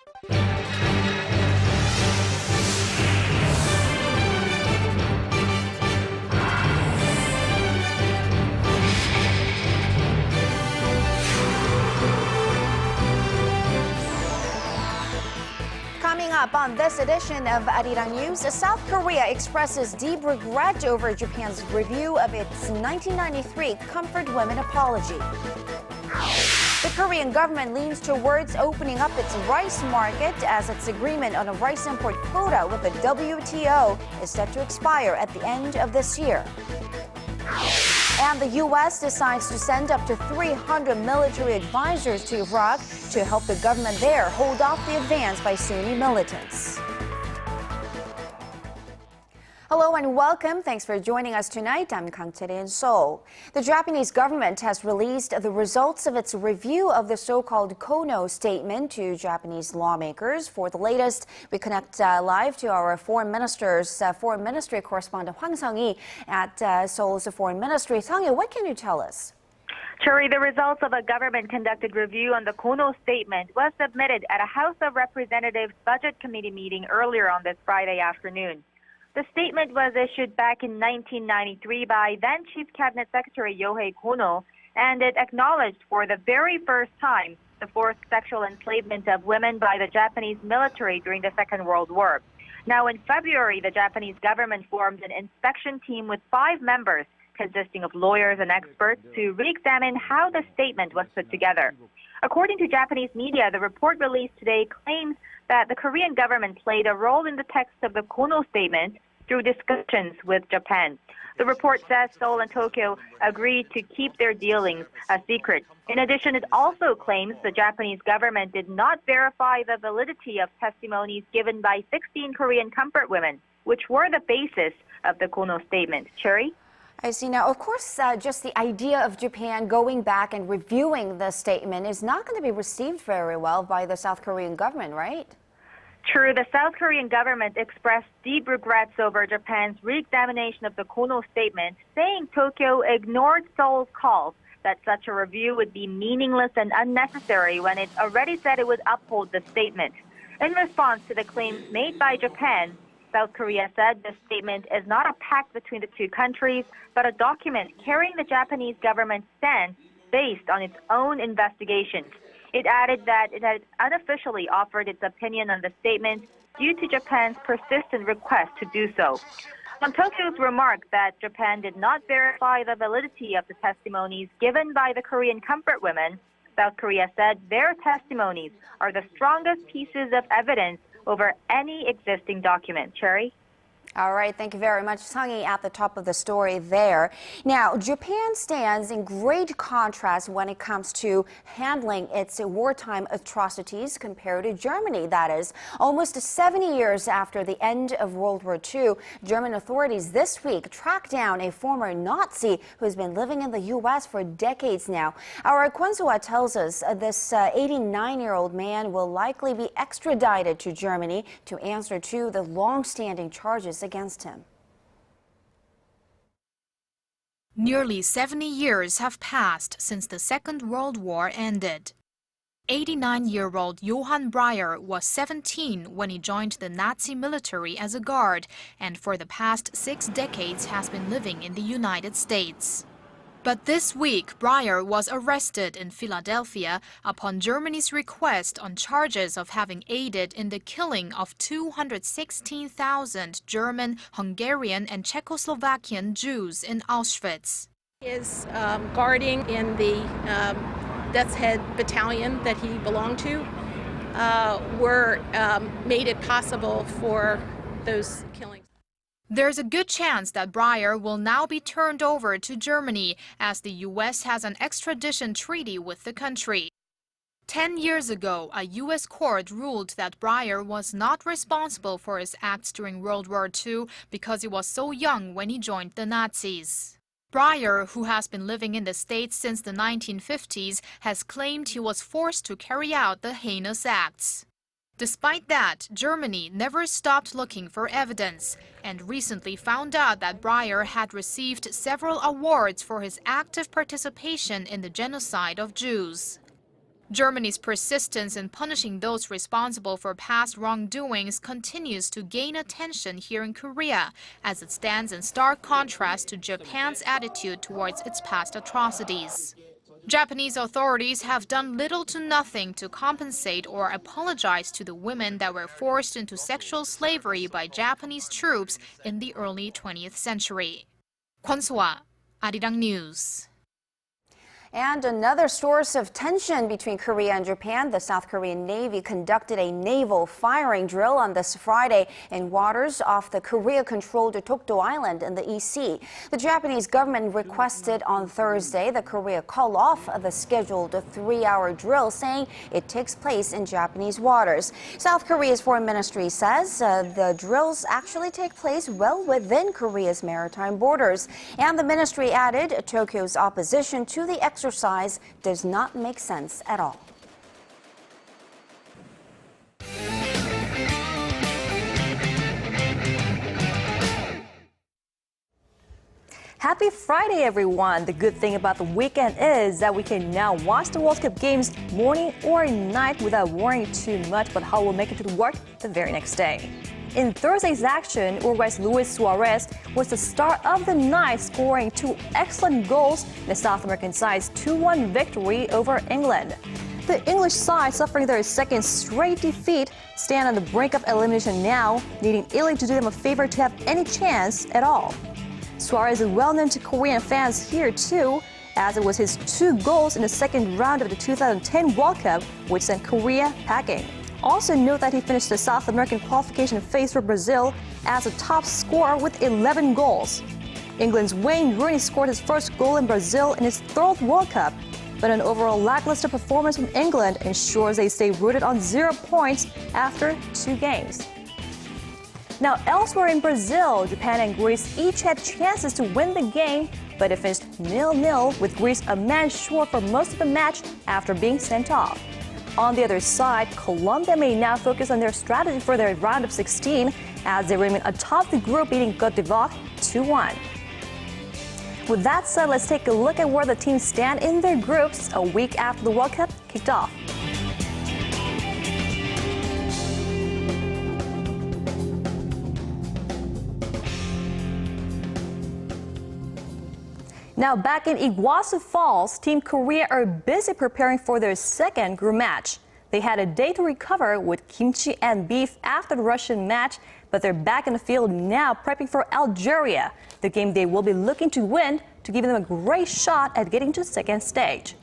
Coming up on this edition of Arirang News, South Korea expresses deep regret over Japan's review of its 1993 Comfort Women apology. The Korean government leans towards opening up its rice market as its agreement on a rice import quota with the WTO is set to expire at the end of this year. And the U.S. decides to send up to 300 military advisors to Iraq to help the government there hold off the advance by Sunni militants. Hello and welcome. Thanks for joining us tonight. I'm Kang Tae-ri in Seoul. The Japanese government has released the results of its review of the so-called Kono statement to Japanese lawmakers. For the latest, we connect live to our foreign ministry correspondent Hwang Sung-hee at Seoul's foreign ministry. Sung-hee, what can you tell us? Churi, the results of a government-conducted review on the Kono statement was submitted at a House of Representatives Budget Committee meeting earlier on this Friday afternoon. The statement was issued back in 1993 by then Chief Cabinet Secretary Yohei Kono, and it acknowledged for the very first time the forced sexual enslavement of women by the Japanese military during the Second World War. Now, in February, the Japanese government formed an inspection team with 5 members, consisting of lawyers and experts, to re-examine how the statement was put together. According to Japanese media, the report released today claims that the Korean government played a role in the text of the Kono statement through discussions with Japan. The report says Seoul and Tokyo agreed to keep their dealings a secret. In addition, it also claims the Japanese government did not verify the validity of testimonies given by 16 Korean comfort women, which were the basis of the Kono statement. Cherry? I see. Now, of course, just the idea of Japan going back and reviewing the statement is not going to be received very well by the South Korean government, right? True. The South Korean government expressed deep regrets over Japan's re-examination of the Kono statement, saying Tokyo ignored Seoul's calls that such a review would be meaningless and unnecessary when it already said it would uphold the statement. In response to the claims made by Japan, South Korea said the statement is not a pact between the two countries, but a document carrying the Japanese government's stance based on its own investigations. It added that it had unofficially offered its opinion on the statement due to Japan's persistent request to do so. On Tokyo's remark that Japan did not verify the validity of the testimonies given by the Korean comfort women, South Korea said their testimonies are the strongest pieces of evidence over any existing document. Cherry? All right, thank you very much, Sung-hee, at the top of the story there. Now, Japan stands in great contrast when it comes to handling its wartime atrocities compared to Germany, that is. Almost 70 years after the end of World War II, German authorities this week tracked down a former Nazi who's been living in the U.S. for decades now. Our Kwon So-ah tells us this 89-year-old man will likely be extradited to Germany to answer to the long-standing charges against him. Nearly 70 years have passed since the Second World War ended. 89-year-old Johann Breyer was 17 when he joined the Nazi military as a guard, and for the past 6 decades has been living in the United States. But this week, Breyer was arrested in Philadelphia upon Germany's request on charges of having aided in the killing of 216,000 German, Hungarian, and Czechoslovakian Jews in Auschwitz. His guarding in the Death's Head battalion that he belonged to made it possible for those killings. There's a good chance that Breyer will now be turned over to Germany, as the U.S. has an extradition treaty with the country. 10 years ago, a U.S. court ruled that Breyer was not responsible for his acts during World War II because he was so young when he joined the Nazis. Breyer, who has been living in the States since the 1950s, has claimed he was forced to carry out the heinous acts. Despite that, Germany never stopped looking for evidence and recently found out that Breyer had received several awards for his active participation in the genocide of Jews. Germany's persistence in punishing those responsible for past wrongdoings continues to gain attention here in Korea, as it stands in stark contrast to Japan's attitude towards its past atrocities. Japanese authorities have done little to nothing to compensate or apologize to the women that were forced into sexual slavery by Japanese troops in the early 20th century. Kwon So-ah, Arirang News. And another source of tension between Korea and Japan, the South Korean Navy conducted a naval firing drill on this Friday in waters off the Korea-controlled Dokdo Island in the East Sea. The Japanese government requested on Thursday that Korea call off the scheduled 3-hour drill, saying it takes place in Japanese waters. South Korea's foreign ministry says the drills actually take place well within Korea's maritime borders. And the ministry added Tokyo's opposition to the exercise does not make sense at all. Happy Friday, everyone. The good thing about the weekend is that we can now watch the World Cup games morning or night without worrying too much about how we'll make it to work the very next day. In Thursday's action, Uruguay's Luis Suarez was the star of the night, scoring 2 excellent goals in the South American side's 2-1 victory over England. The English side, suffering their second straight defeat, stand on the brink of elimination now, needing Italy to do them a favor to have any chance at all. Suarez is well known to Korean fans here too, as it was his 2 goals in the second round of the 2010 World Cup, which sent Korea packing. Also note that he finished the South American qualification phase for Brazil as a top scorer with 11 goals. England's Wayne Rooney scored his first goal in Brazil in his 3rd World Cup, but an overall lackluster performance from England ensures they stay rooted on 0 points after 2 games. Now, elsewhere in Brazil, Japan and Greece each had chances to win the game, but it finished 0-0 with Greece a man short for most of the match after being sent off. On the other side, Colombia may now focus on their strategy for their round of 16 as they remain atop the group, beating Côte d'Ivoire 2-1. With that said, let's take a look at where the teams stand in their groups a week after the World Cup kicked off. Now back in Iguazu Falls, Team Korea are busy preparing for their second group match. They had a day to recover with kimchi and beef after the Russian match, but they're back in the field now prepping for Algeria, the game they will be looking to win to give them a great shot at getting to the second stage.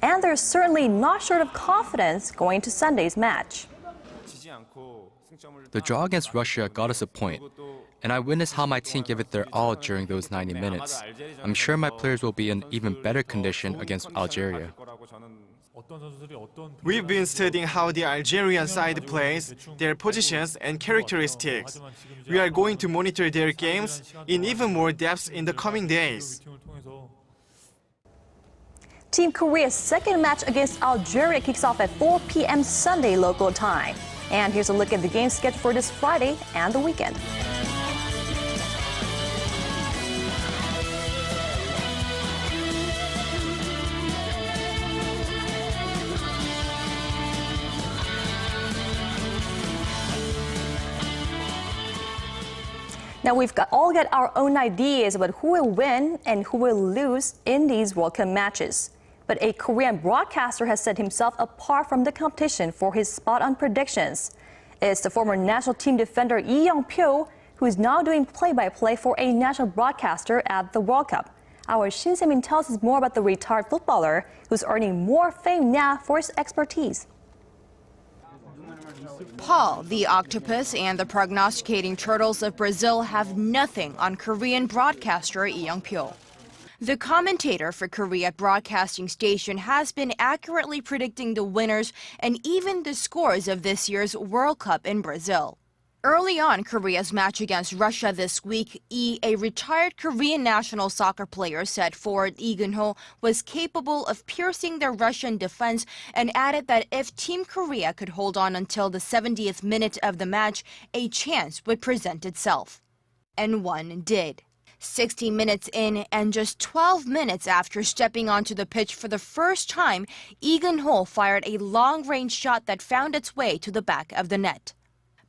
And they're certainly not short of confidence going into Sunday's match. The draw against Russia got us a point, and I witnessed how my team gave it their all during those 90 minutes. I'm sure my players will be in even better condition against Algeria. We've been studying how the Algerian side plays, their positions and characteristics. We are going to monitor their games in even more depth in the coming days. Team Korea's second match against Algeria kicks off at 4 p.m. Sunday local time. And here's a look at the game scheduled for this Friday and the weekend. Now we've all got our own ideas about who will win and who will lose in these World Cup matches. But a Korean broadcaster has set himself apart from the competition for his spot-on predictions. It's the former national team defender Lee Young-pyo, who is now doing play-by-play for a national broadcaster at the World Cup. Our Shin Se-min tells us more about the retired footballer who's earning more fame now for his expertise. Paul, the octopus, and the prognosticating turtles of Brazil have nothing on Korean broadcaster Lee Young-pyo. The commentator for Korea Broadcasting Station has been accurately predicting the winners and even the scores of this year's World Cup in Brazil. Early on Korea's match against Russia this week, Lee, a retired Korean national soccer player, said forward Lee Geun-ho was capable of piercing the Russian defense and added that if Team Korea could hold on until the 70th minute of the match, a chance would present itself. And one did. 60 minutes in and just 12 minutes after stepping onto the pitch for the first time, Egan Ho fired a long-range shot that found its way to the back of the net.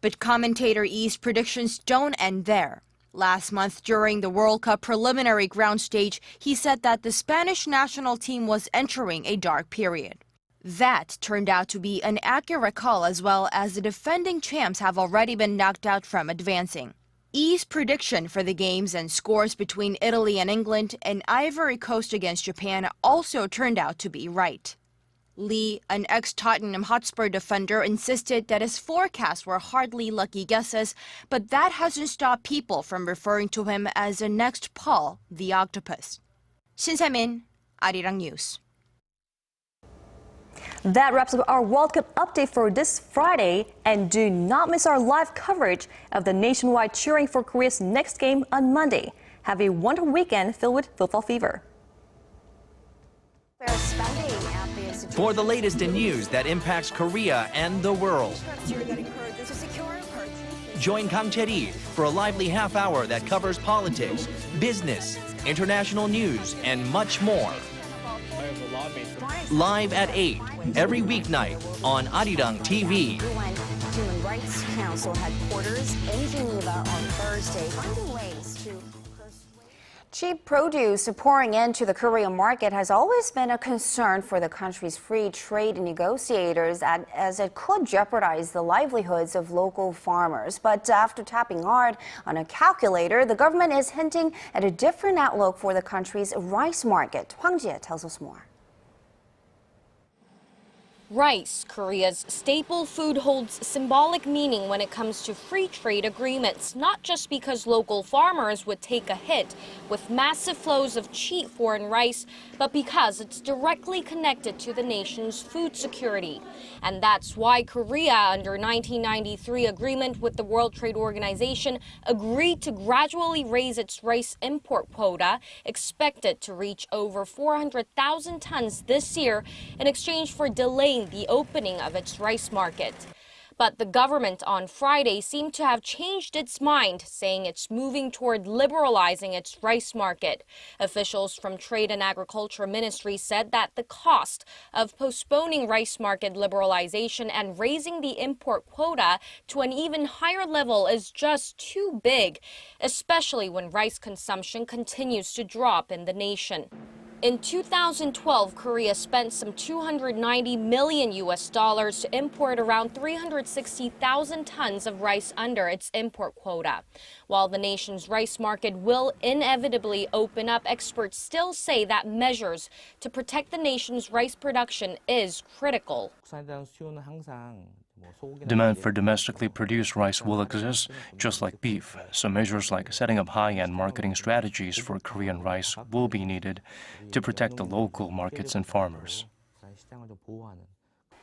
But commentator Yi's predictions don't end there. Last month, during the World Cup preliminary ground stage, he said that the Spanish national team was entering a dark period. That turned out to be an accurate call, as well as the defending champs have already been knocked out from advancing. Yi's prediction for the games and scores between Italy and England and Ivory Coast against Japan also turned out to be right. Lee, an ex-Tottenham Hotspur defender, insisted that his forecasts were hardly lucky guesses, but that hasn't stopped people from referring to him as the next Paul the Octopus. Shin Se-min, Arirang News. That wraps up our World Cup update for this Friday, and do not miss our live coverage of the nationwide cheering for Korea's next game on Monday. Have a wonderful weekend filled with football fever. For the latest in news that impacts Korea and the world, join Kang Chae-ri for a lively half hour that covers politics, business, international news, and much more. Live at 8 every weeknight on Arirang TV. Human Rights Council headquarters in Geneva on Thursday, finding ways to cheap produce pouring into the Korean market has always been a concern for the country's free trade negotiators, as it could jeopardize the livelihoods of local farmers. But after tapping hard on a calculator, the government is hinting at a different outlook for the country's rice market. Hwang Jie tells us more. Rice, Korea's staple food, holds symbolic meaning when it comes to free trade agreements, not just because local farmers would take a hit with massive flows of cheap foreign rice, but because it's directly connected to the nation's food security. And that's why Korea, under 1993 agreement with the World Trade Organization, agreed to gradually raise its rice import quota, expected to reach over 400,000 tons this year, in exchange for delaying the opening of its rice market. But the government on Friday seemed to have changed its mind, saying it's moving toward liberalizing its rice market. Officials from Trade and Agriculture Ministry said that the cost of postponing rice market liberalization and raising the import quota to an even higher level is just too big, especially when rice consumption continues to drop in the nation. In 2012, Korea spent some $290 million to import around 360,000 tons of rice under its import quota. While the nation's rice market will inevitably open up, experts still say that measures to protect the nation's rice production is critical. Demand for domestically produced rice will exist, just like beef, so measures like setting up high-end marketing strategies for Korean rice will be needed to protect the local markets and farmers.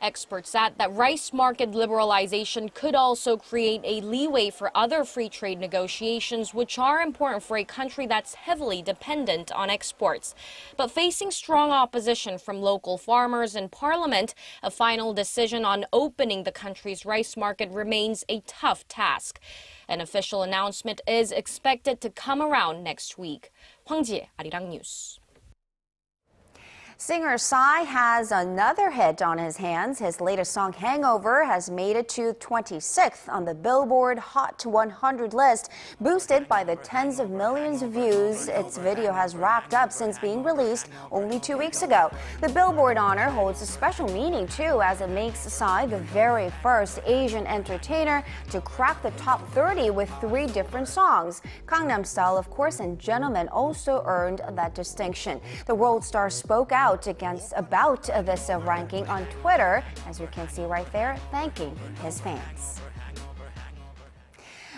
Experts add that rice market liberalization could also create a leeway for other free trade negotiations, which are important for a country that's heavily dependent on exports. But facing strong opposition from local farmers in parliament, a final decision on opening the country's rice market remains a tough task. An official announcement is expected to come around next week. Hwang Jie, Arirang News. Singer Psy has another hit on his hands. His latest song, Hangover, has made it to 26th on the Billboard Hot 100 list, boosted by the tens of millions of views its video has racked up since being released only 2 weeks ago. The Billboard honor holds a special meaning, too, as it makes Psy the very first Asian entertainer to crack the top 30 with 3 different songs. Gangnam Style, of course, and Gentleman also earned that distinction. The world star spoke out about this ranking on Twitter, as you can see right there, thanking his fans.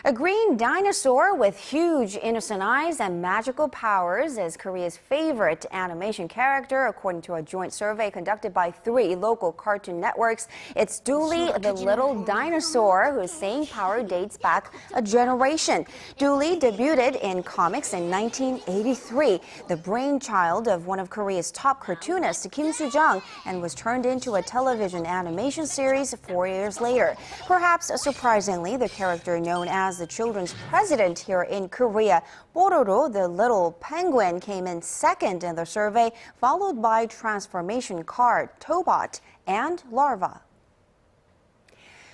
A green dinosaur with huge innocent eyes and magical powers is Korea's favorite animation character, according to a joint survey conducted by 3 local cartoon networks. It's Dooley the Little Dinosaur, whose staying power dates back a generation. Dooley debuted in comics in 1983, the brainchild of one of Korea's top cartoonists, Kim Soo-jung, and was turned into a television animation series 4 years later. Perhaps surprisingly, the character known as as the children's president here in Korea. Pororo, the little penguin, came in second in the survey, followed by transformation card, Tobot, and Larva.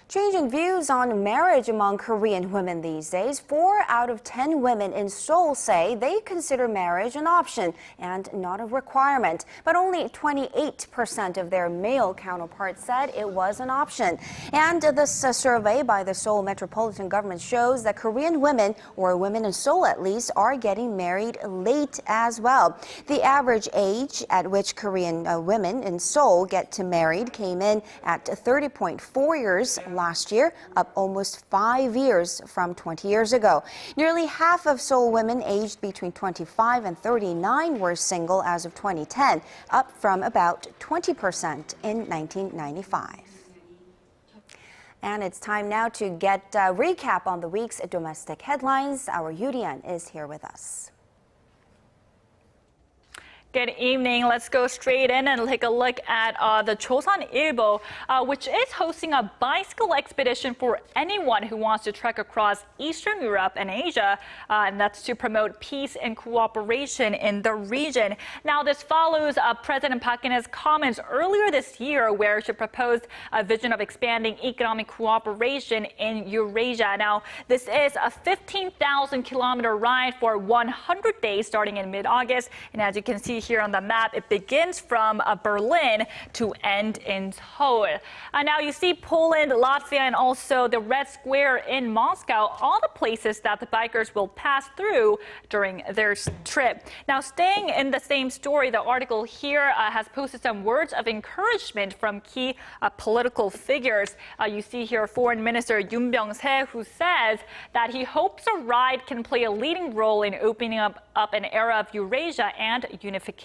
Changing views on marriage among Korean women these days. 4 out of 10 women in Seoul say they consider marriage an option and not a requirement. But only 28% of their male counterparts said it was an option. And this survey by the Seoul Metropolitan Government shows that Korean women, or women in Seoul at least, are getting married late as well. The average age at which Korean women in Seoul get married came in at 30.4 years last year, up almost 5 years from 20 years ago. Nearly half of Seoul women aged between 25 and 39 were single as of 2010, up from about 20% in 1995. And it's time now to get a recap on the week's domestic headlines. Our Yurian is here with us. Good evening. Let's go straight in and take a look at the Joseonilbo, which is hosting a bicycle expedition for anyone who wants to trek across Eastern Europe and Asia, and that's to promote peace and cooperation in the region. Now, this follows President Park Geun-hye's comments earlier this year, where she proposed a vision of expanding economic cooperation in Eurasia. Now, this is a 15,000-kilometer ride for 100 days starting in mid-August, and as you can see here on the map, it begins from Berlin to end in Seoul. Now you see Poland, Latvia, and also the Red Square in Moscow, all the places that the bikers will pass through during their trip. Now, staying in the same story, the article here has posted some words of encouragement from key political figures. You see here Foreign Minister Yoon Byung-se, who says that he hopes a ride can play a leading role in opening up an era of Eurasia and unification.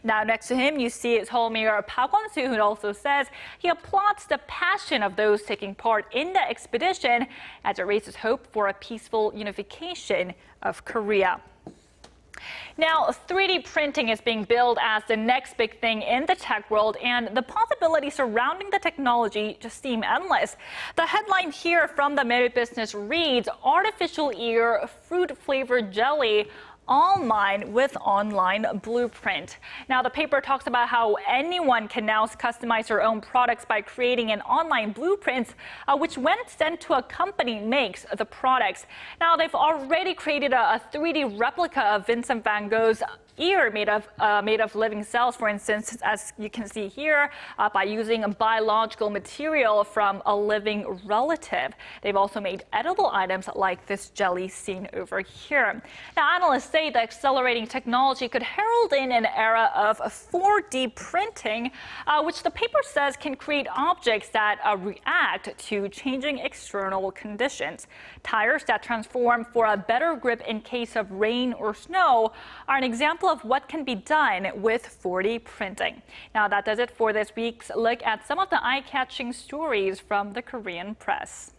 Now, next to him, you see Seoul Mayor Park Won-soo, who also says he applauds the passion of those taking part in the expedition as it raises hope for a peaceful unification of Korea. Now, 3D printing is being billed as the next big thing in the tech world, and the possibilities surrounding the technology just seem endless. The headline here from the Merit Business reads, "Artificial ear fruit-flavored jelly all mine with online blueprint." Now, the paper talks about how anyone can now customize their own products by creating an online blueprint, which when sent to a company makes the products. Now, they've already created a 3D replica of Vincent van Gogh's ear made of living cells, for instance, as you can see here, by using a biological material from a living relative. They've also made edible items like this jelly seen over here. Now, analysts say that accelerating technology could herald in an era of 4D printing, which the paper says can create objects that react to changing external conditions. Tires that transform for a better grip in case of rain or snow are an example of what can be done with 4D printing. Now, that does it for this week's look at some of the eye-catching stories from the Korean press.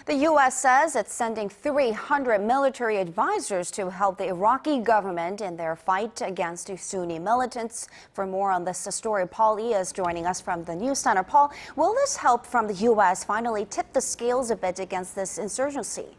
The U.S. says it's sending 300 military advisors to help the Iraqi government in their fight against Sunni militants. For more on this story, Paul E. is joining us from the News Center. Paul, will this help from the U.S. finally tip the scales a bit against this insurgency?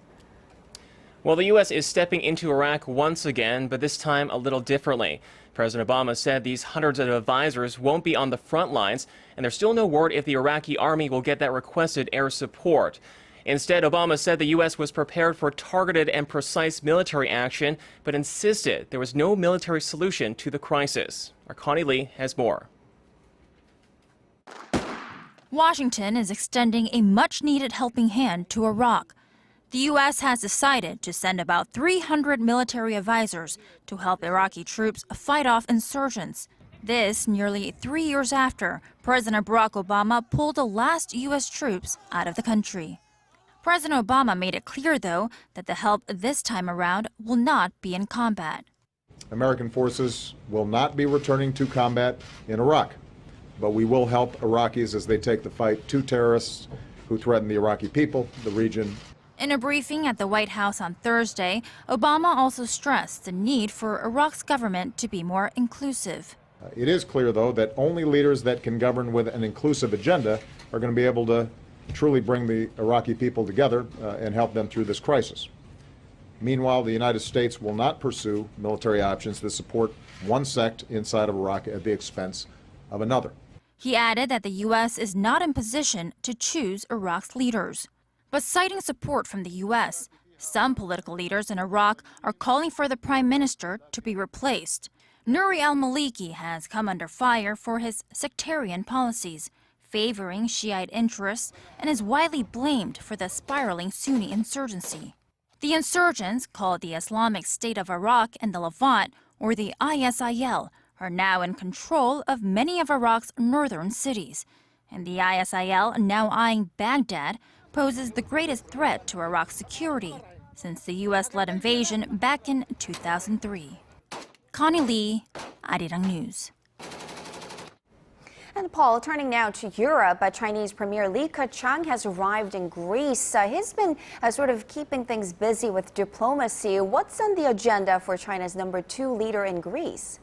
Well, the U.S. is stepping into Iraq once again, but this time a little differently. President Obama said these hundreds of advisors won't be on the front lines, and there's still no word if the Iraqi army will get that requested air support. Instead, Obama said the U.S. was prepared for targeted and precise military action, but insisted there was no military solution to the crisis. Our Connie Lee has more. Washington is extending a much-needed helping hand to Iraq. The U.S. has decided to send about 300 military advisors to help Iraqi troops fight off insurgents. This nearly 3 years after President Barack Obama pulled the last U.S. troops out of the country. President Obama made it clear, though, that the help this time around will not be in combat. American forces will not be returning to combat in Iraq, but we will help Iraqis as they take the fight to terrorists who threaten the Iraqi people, the region. In a briefing at the White House on Thursday, Obama also stressed the need for Iraq's government to be more inclusive. It is clear, though, that only leaders that can govern with an inclusive agenda are going to be able to truly bring the Iraqi people together and help them through this crisis. Meanwhile, the United States will not pursue military options that support one sect inside of Iraq at the expense of another. He added that the U.S. is not in position to choose Iraq's leaders. But citing support from the U.S., some political leaders in Iraq are calling for the prime minister to be replaced. Nouri al-Maliki has come under fire for his sectarian policies, favoring Shiite interests, and is widely blamed for the spiraling Sunni insurgency. The insurgents, called the Islamic State of Iraq and the Levant, or the ISIL, are now in control of many of Iraq's northern cities. And the ISIL, now eyeing Baghdad, poses the greatest threat to Iraq's security since the U.S.-led invasion back in 2003. Connie Lee, Arirang News. And Paul, turning now to Europe, Chinese Premier Li Keqiang has arrived in Greece. He's been sort of keeping things busy with diplomacy. What's on the agenda for China's #2 leader in Greece?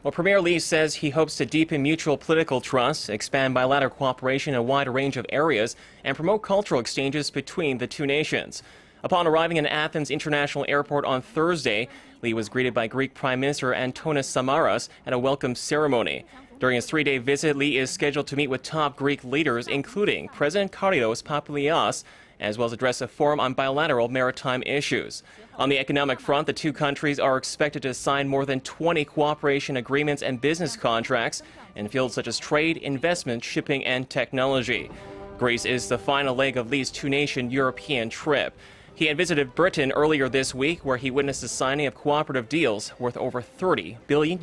Well, Premier Li says he hopes to deepen mutual political trust, expand bilateral cooperation in a wide range of areas, and promote cultural exchanges between the two nations. Upon arriving in Athens International Airport on Thursday, Li was greeted by Greek Prime Minister Antonis Samaras at a welcome ceremony. During his 3-day visit, Li is scheduled to meet with top Greek leaders, including President Kyrios Papoulias, as well as address a forum on bilateral maritime issues. On the economic front, the two countries are expected to sign more than 20 cooperation agreements and business contracts in fields such as trade, investment, shipping, and technology. Greece is the final leg of Li's two-nation European trip. He had visited Britain earlier this week, where he witnessed the signing of cooperative deals worth over $30 billion.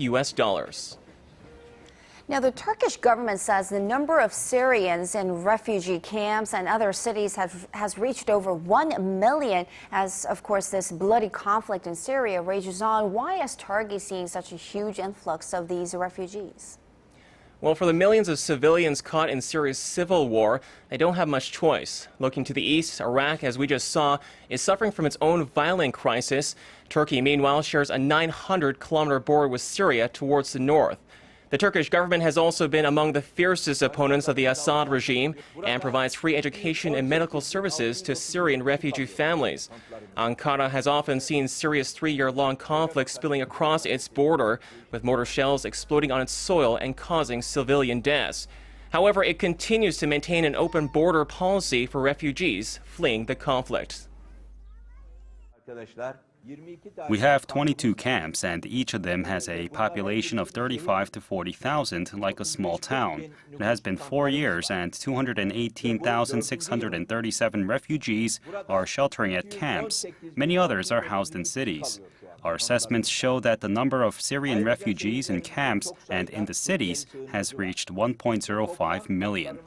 Now, the Turkish government says the number of Syrians in refugee camps and other cities has reached over 1 million as, of course, this bloody conflict in Syria rages on. Why is Turkey seeing such a huge influx of these refugees? Well, for the millions of civilians caught in Syria's civil war, they don't have much choice. Looking to the east, Iraq, as we just saw, is suffering from its own violent crisis. Turkey, meanwhile, shares a 900-kilometer border with Syria towards the north. The Turkish government has also been among the fiercest opponents of the Assad regime and provides free education and medical services to Syrian refugee families. Ankara has often seen Syria's 3-year-long conflict spilling across its border, with mortar shells exploding on its soil and causing civilian deaths. However, it continues to maintain an open border policy for refugees fleeing the conflict. We have 22 camps, and each of them has a population of 35 to 40,000, like a small town. It has been 4 years, and 218,637 refugees are sheltering at camps. Many others are housed in cities. Our assessments show that the number of Syrian refugees in camps and in the cities has reached 1.05 million.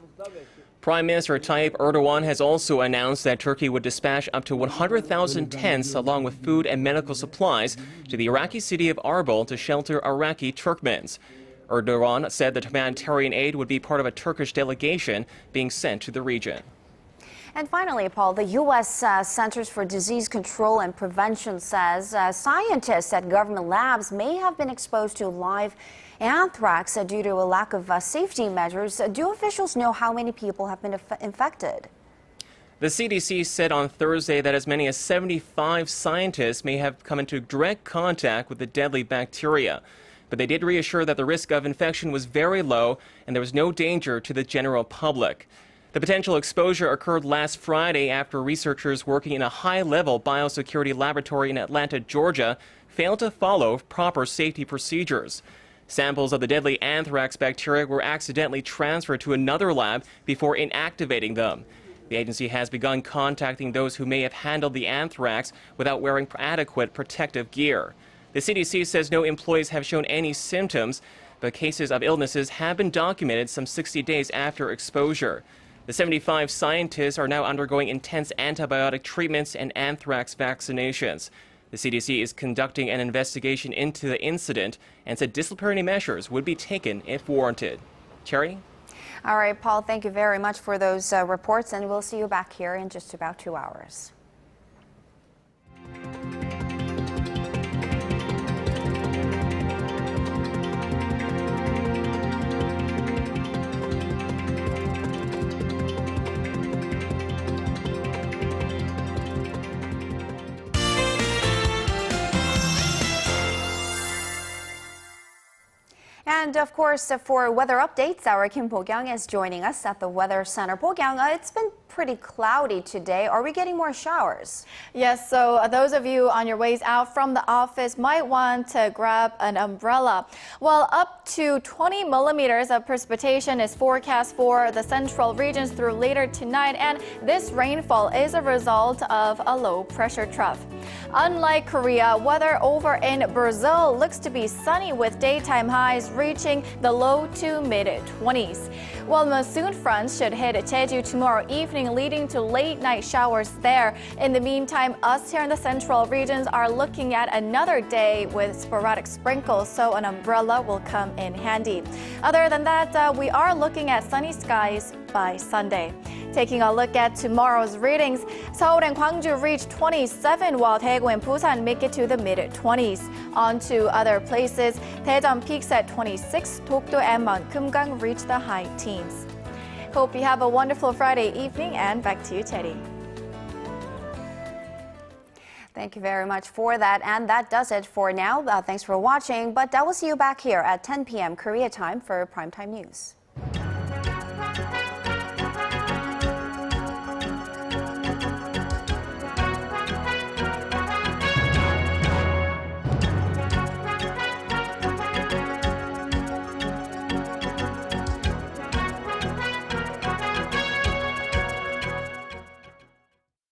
Prime Minister Tayyip Erdogan has also announced that Turkey would dispatch up to 100,000 tents along with food and medical supplies to the Iraqi city of Arbil to shelter Iraqi Turkmens. Erdogan said that humanitarian aid would be part of a Turkish delegation being sent to the region. And finally, Paul, the U.S. Centers for Disease Control and Prevention says scientists at government labs may have been exposed to live anthrax due to a lack of safety measures. Do officials know how many people have been infected? The CDC said on Thursday that as many as 75 scientists may have come into direct contact with the deadly bacteria. But they did reassure that the risk of infection was very low and there was no danger to the general public. The potential exposure occurred last Friday after researchers working in a high-level biosecurity laboratory in Atlanta, Georgia, failed to follow proper safety procedures. Samples of the deadly anthrax bacteria were accidentally transferred to another lab before inactivating them. The agency has begun contacting those who may have handled the anthrax without wearing adequate protective gear. The CDC says no employees have shown any symptoms, but cases of illnesses have been documented some 60 days after exposure. The 75 scientists are now undergoing intense antibiotic treatments and anthrax vaccinations. The CDC is conducting an investigation into the incident and said disciplinary measures would be taken if warranted. Cherry? All right, Paul, thank you very much for those reports, and we'll see you back here in just about 2 hours. And of course, for weather updates, our Kim Bo-kyung is joining us at the Weather Center. Bo-kyung, it's been pretty cloudy today. Are we getting more showers? Yes, so those of you on your ways out from the office might want to grab an umbrella. Well, up to 20 millimeters of precipitation is forecast for the central regions through later tonight, and this rainfall is a result of a low pressure trough. Unlike Korea, weather over in Brazil looks to be sunny with daytime highs reaching the low to mid-20s. Well, monsoon fronts should hit Jeju tomorrow evening, leading to late night showers there. In the meantime, us here in the central regions are looking at another day with sporadic sprinkles, so an umbrella will come in handy. Other than that, we are looking at sunny skies by Sunday. Taking a look at tomorrow's readings, Seoul and Gwangju reach 27, while Daegu and Busan make it to the mid-20s. On to other places, Daejeon peaks at 26, Dokdo and Myeongkang reach the high teens. Hope you have a wonderful Friday evening, and back to you, Teddy. Thank you very much for that. And that does it for now. Thanks for watching. But I will see you back here at 10 p.m. Korea time for Primetime News.